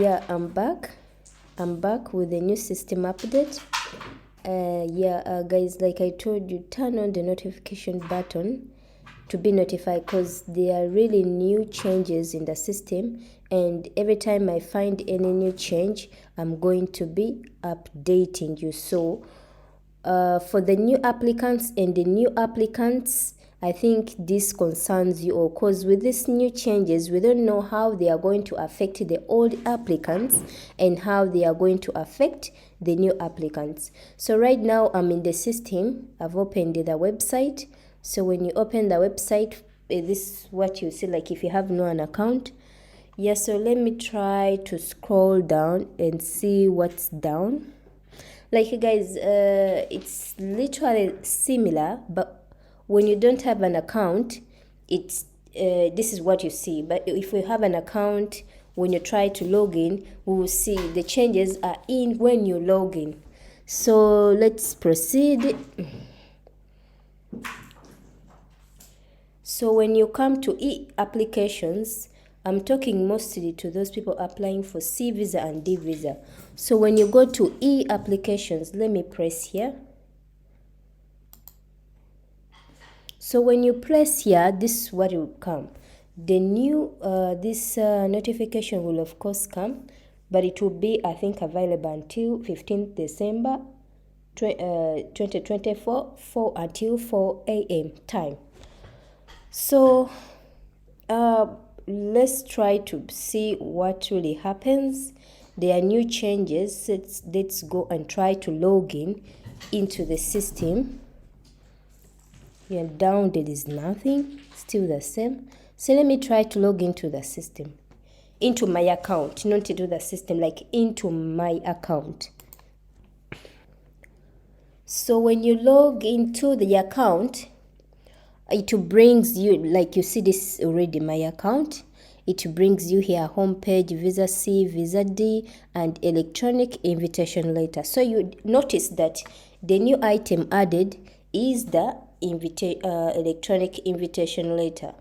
Yeah, I'm back with a new system update. Guys, like I told you, turn on the notification button to be notified, because there are really new changes in the system, and every time I find any new change, I'm going to be updating you. So for the new applicants and the new applicants, I think this concerns you all, because with these new changes, we don't know how they are going to affect the old applicants and how they are going to affect the new applicants. So right now I'm in the system. I've opened the website. So when you open the website, this is what you see, like if you have no an account. Yeah, so let me try to scroll down and see what's down. Like, guys, it's literally similar, but when you don't have an account, it's this is what you see. But if you have an account, when you try to log in, we will see the changes are in when you log in. So let's proceed. So when you come to e-applications, I'm talking mostly to those people applying for C visa and D visa. So when you go to e-applications, let me press here. So when you press here, this is what will come. The new, this notification will of course come, but it will be, I think, available until 15th December 2024 until 4 a.m. time. So let's try to see what really happens. There are new changes. Let's go and try to log in into the system. Yeah, down there is nothing, still the same. So let me try to log into the system, into my account, not into the system, like into my account. So when you log into the account, it brings you, like you see this already, my account. It brings you here, homepage, visa C, visa D, and electronic invitation letter. So you notice that the new item added is the electronic invitation letter,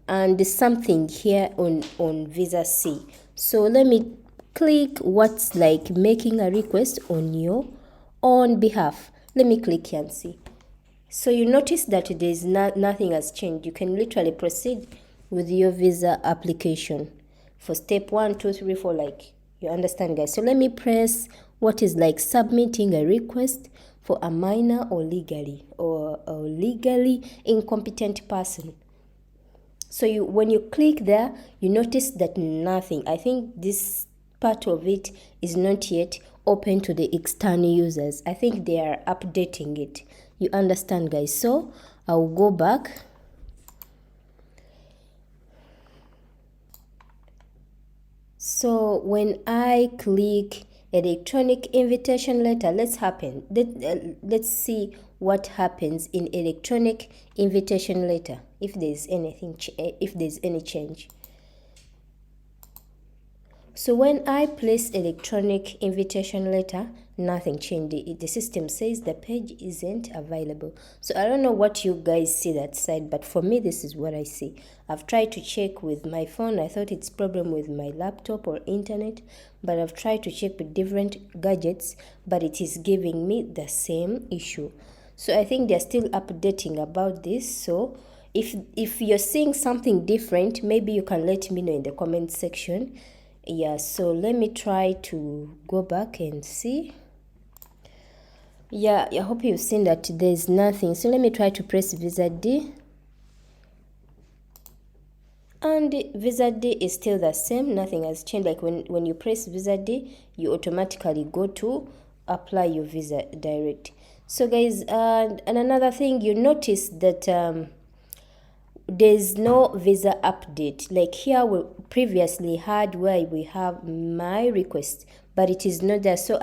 and something here on visa C. So let me click what's like making a request on your own behalf. Let me click here and see. So you notice that there's nothing has changed. You can literally proceed with your visa application for step 1, 2, 3, 4, like you understand, guys. So let me press what is like submitting a request for a minor or legally incompetent person. So when you click there, you notice that nothing. I think this part of it is not yet open to the external users. I think they are updating it. You understand, guys? So I'll go back. So when I click electronic invitation letter, let's see what happens in electronic invitation letter, if there's anything, if there's any change. So when I place electronic invitation letter, nothing changed. The system says the page isn't available. So I don't know what you guys see that side, but for me, this is what I see. I've tried to check with my phone. I thought it's problem with my laptop or internet, but I've tried to check with different gadgets, but it is giving me the same issue. So I think they're still updating about this. So if you're seeing something different, maybe you can let me know in the comment section. Yeah, so let me try to go back and see. Yeah, I hope you've seen that there's nothing. So let me try to press visa D. And visa D is still the same. Nothing has changed. Like when you press visa D, you automatically go to apply your visa direct. So guys, and another thing, you notice that there's no visa update. Like here we previously had where we have my request, but it is not there. So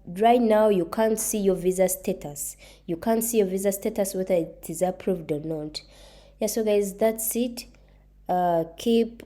right now you can't see your visa status. You can't see your visa status whether it is approved or not. Yeah, so guys, that's it. Keep